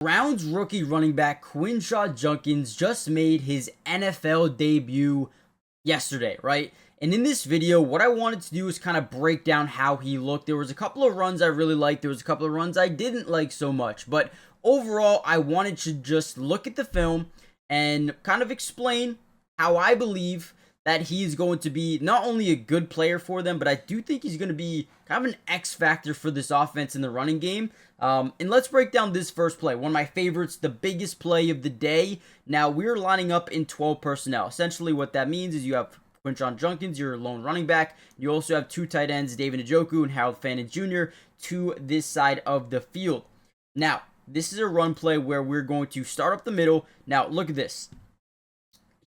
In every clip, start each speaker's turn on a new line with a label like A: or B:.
A: Browns rookie running back Quinshon Judkins just made his NFL debut yesterday, right? And in this video, what I wanted to do is kind of break down how he looked. There was a couple of runs I really liked. There was a couple of runs I didn't like so much. But overall, I wanted to just look at the film and kind of explain how I believe that he's going to be not only a good player for them, but I do think he's going to be kind of an X factor for this offense in the running game. And let's break down this first play. One of my favorites, the biggest play of the day. Now, we're lining up in 12 personnel. Essentially, what that means is you have Quinton Junkkins, your lone running back. You also have two tight ends, David Njoku and Harold Fannin Jr., to this side of the field. Now, this is a run play where we're going to start up the middle. Now, look at this.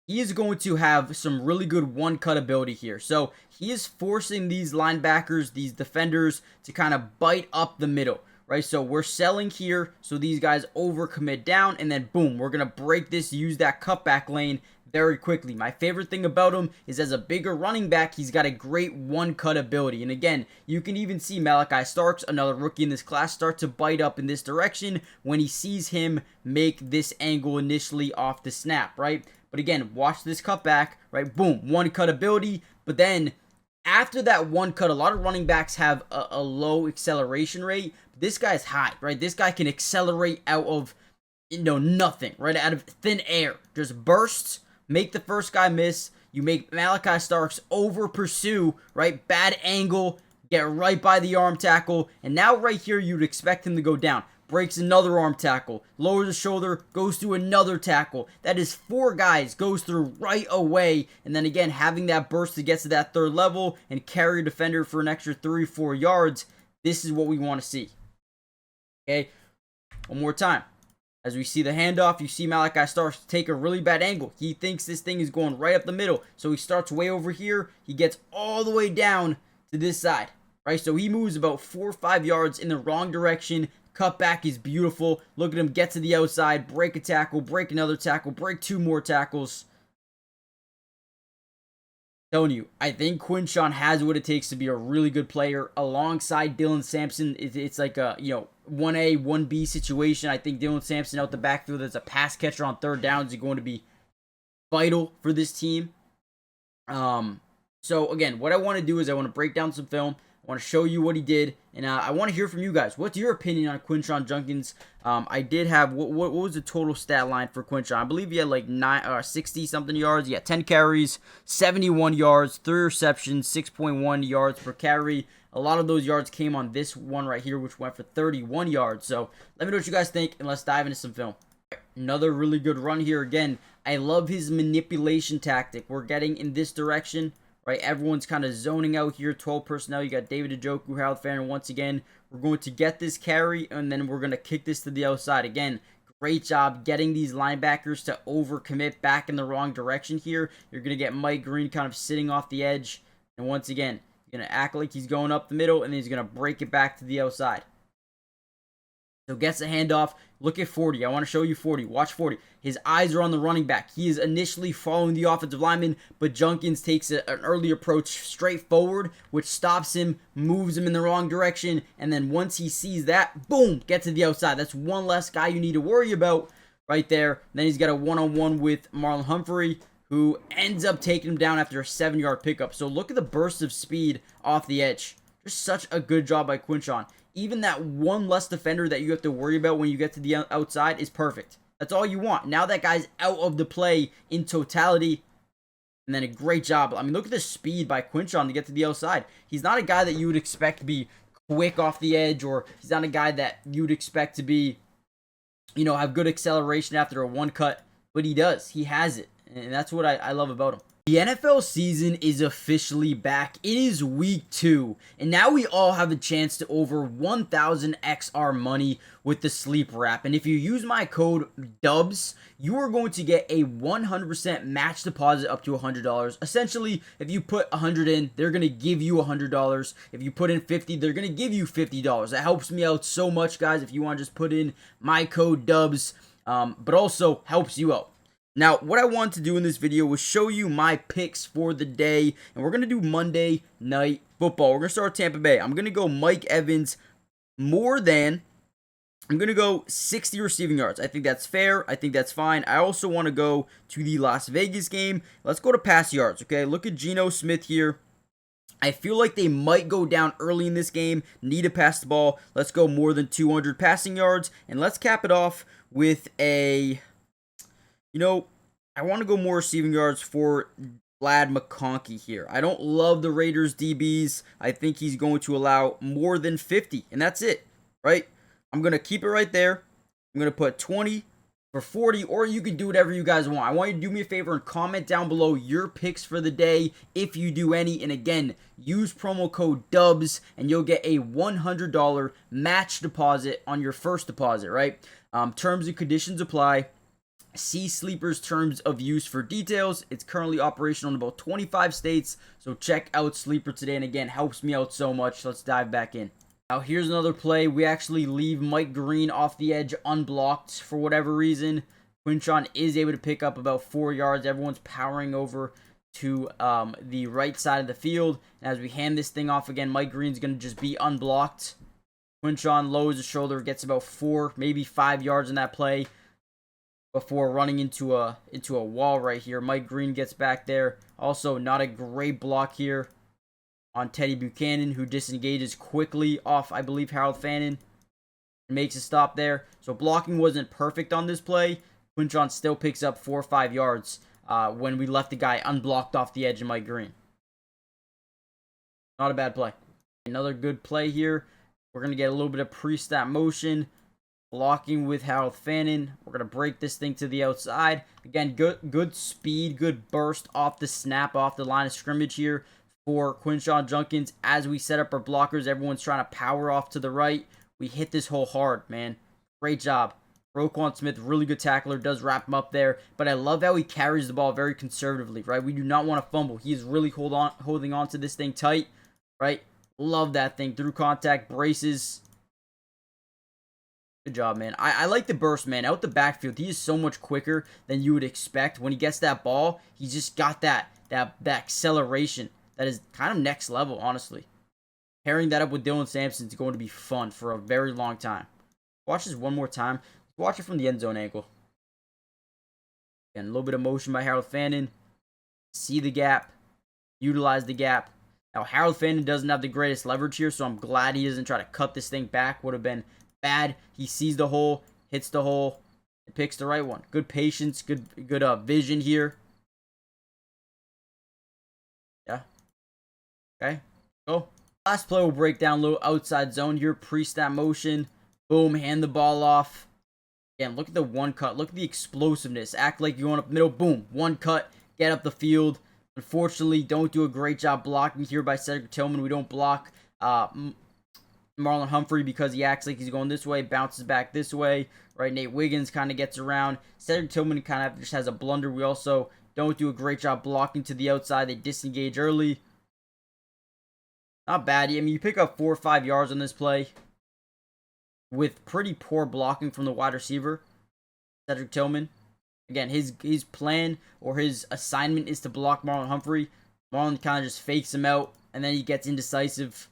A: He is going to have some really good one-cut ability here. So he is forcing these linebackers, these defenders, to kind of bite up the middle, right? So we're selling here so these guys overcommit down, and then boom, we're going to break this, use that cutback lane very quickly. My favorite thing about him is as a bigger running back, he's got a great one-cut ability. And again, you can even see Malachi Starks, another rookie in this class, start to bite up in this direction when he sees him make this angle initially off the snap, right? But again, watch this cutback, right? Boom, one-cut ability. But then after that one cut, a lot of running backs have a low acceleration rate. This guy's high, right? This guy can accelerate out of, nothing, right? Out of thin air. Just bursts, make the first guy miss. You make Malachi Starks over pursue, right? Bad angle, get right by the arm tackle. And now right here, you'd expect him to go down. Breaks another arm tackle, lowers the shoulder, goes through another tackle. That is four guys, goes through right away. And then again, having that burst to get to that third level and carry a defender for an extra 3-4 yards. This is what we want to see. Okay, one more time. As we see the handoff, you see Malachi Starks take a really bad angle. He thinks this thing is going right up the middle. So he starts way over here. He gets all the way down to this side. Right, so he moves about 4 or 5 yards in the wrong direction. Cutback is beautiful. Look at him get to the outside, break a tackle, break another tackle, break 2 more tackles. Telling you, I think Quinshon has what it takes to be a really good player alongside Dylan Sampson. It's like a 1A, 1B situation. I think Dylan Sampson out the backfield as a pass catcher on third downs is going to be vital for this team. So again, what I want to do is I want to break down some film. I want to show you what he did, and I want to hear from you guys. What's your opinion on Quinshon Judkins? I did have, what was the total stat line for Quinshon? I believe he had like 60-something yards. He had 10 carries, 71 yards, 3 receptions, 6.1 yards per carry. A lot of those yards came on this one right here, which went for 31 yards. So let me know what you guys think, and let's dive into some film. Another really good run here. Again, I love his manipulation tactic. We're getting in this direction. Right, everyone's kind of zoning out here. 12 personnel. You got David Njoku, Harold Fannin. Once again, we're going to get this carry, and then we're going to kick this to the outside. Again, great job getting these linebackers to overcommit back in the wrong direction here. You're going to get Mike Green kind of sitting off the edge. And once again, you're going to act like he's going up the middle, and then he's going to break it back to the outside. So gets the handoff. Look at 40. I want to show you 40. Watch 40. His eyes are on the running back. He is initially following the offensive lineman, but Judkins takes an early approach straight forward, which stops him, moves him in the wrong direction, and then once he sees that, boom, get to the outside. That's one less guy you need to worry about right there. Then he's got a one-on-one with Marlon Humphrey, who ends up taking him down after a 7-yard pickup. So look at the burst of speed off the edge. Just such a good job by Quinshon. Even that one less defender that you have to worry about when you get to the outside is perfect. That's all you want. Now that guy's out of the play in totality. And then a great job. I mean, look at the speed by Quinshon to get to the outside. He's not a guy that you would expect to be quick off the edge, or he's not a guy that you would expect to be, have good acceleration after a one cut. But he does. He has it. And that's what I love about him. The NFL season is officially back. It is week 2, and now we all have a chance to over 1,000 XR money with the sleep wrap. And if you use my code DUBS, you are going to get a 100% match deposit up to $100. Essentially, if you put $100 in, they're going to give you $100. If you put in $50, they're going to give you $50. That helps me out so much, guys, if you want to just put in my code DUBS, but also helps you out. Now, what I wanted to do in this video was show you my picks for the day, and we're going to do Monday Night Football. We're going to start with Tampa Bay. I'm going to go Mike Evans more than I'm going to go 60 receiving yards. I think that's fair. I think that's fine. I also want to go to the Las Vegas game. Let's go to pass yards, okay? Look at Geno Smith here. I feel like they might go down early in this game, need to pass the ball. Let's go more than 200 passing yards, and let's cap it off with a, I want to go more receiving yards for Vlad McConkey here. I don't love the Raiders DBs. I think he's going to allow more than 50, and that's it, right? I'm going to keep it right there. I'm going to put 20 for 40, or you can do whatever you guys want. I want you to do me a favor and comment down below your picks for the day, if you do any. And again, use promo code DUBS, and you'll get a $100 match deposit on your first deposit, right? Terms and conditions apply. See Sleeper's terms of use for details. It's currently operational in about 25 states, so check out Sleeper today. And again, helps me out so much. Let's dive back in. Now, here's another play. We actually leave Mike Green off the edge unblocked for whatever reason. Quinshon is able to pick up about 4 yards. Everyone's powering over to the right side of the field. And as we hand this thing off again, Mike Green's going to just be unblocked. Quinshon lowers the shoulder, gets about 4, maybe 5 yards in that play before running into a wall right here. Mike Green gets back there. Also, not a great block here on Teddy Buchanan, who disengages quickly off, I believe, Harold Fannin, and makes a stop there. So blocking wasn't perfect on this play. Quinshon still picks up 4 or 5 yards when we left the guy unblocked off the edge of Mike Green. Not a bad play. Another good play here. We're going to get a little bit of pre-snap motion. Blocking with Harold Fannin. We're going to break this thing to the outside. Again, good speed, good burst off the snap, off the line of scrimmage here for Quinshon Judkins. As we set up our blockers, everyone's trying to power off to the right. We hit this hole hard, man. Great job. Roquan Smith, really good tackler, does wrap him up there. But I love how he carries the ball very conservatively, right? We do not want to fumble. He is really holding on to this thing tight, right? Love that thing. Through contact, braces. Good job, man. I like the burst, man. Out the backfield, he is so much quicker than you would expect. When he gets that ball, he's just got that acceleration that is kind of next level, honestly. Pairing that up with Dylan Sampson is going to be fun for a very long time. Watch this one more time. Watch it from the end zone angle. Again, a little bit of motion by Harold Fannin. See the gap. Utilize the gap. Now, Harold Fannin doesn't have the greatest leverage here, so I'm glad he doesn't try to cut this thing back. Would have been bad. He sees the hole, hits the hole, and picks the right one. Good patience, good vision here. Yeah. Okay. Go. Last play will break down a little outside zone here. Pre-snap motion. Boom. Hand the ball off. Again, look at the one cut. Look at the explosiveness. Act like you're going up the middle. Boom. One cut. Get up the field. Unfortunately, don't do a great job blocking here by Cedric Tillman. We don't block Marlon Humphrey because he acts like he's going this way, bounces back this way, right? Nate Wiggins kind of gets around. Cedric Tillman kind of just has a blunder. We also don't do a great job blocking to the outside. They disengage early. Not bad. I mean, you pick up 4 or 5 yards on this play with pretty poor blocking from the wide receiver, Cedric Tillman. Again, his plan or his assignment is to block Marlon Humphrey. Marlon kind of just fakes him out, and then he gets indecisive.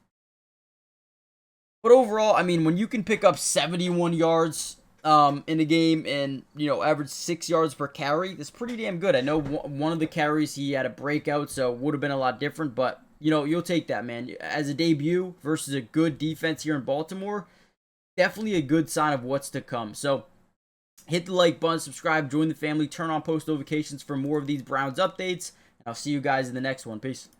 A: But overall, I mean, when you can pick up 71 yards in a game and, average 6 yards per carry, that's pretty damn good. I know one of the carries he had a breakout, so it would have been a lot different. But, you'll take that, man. As a debut versus a good defense here in Baltimore, definitely a good sign of what's to come. So, hit the like button, subscribe, join the family, turn on post notifications for more of these Browns updates. And I'll see you guys in the next one. Peace.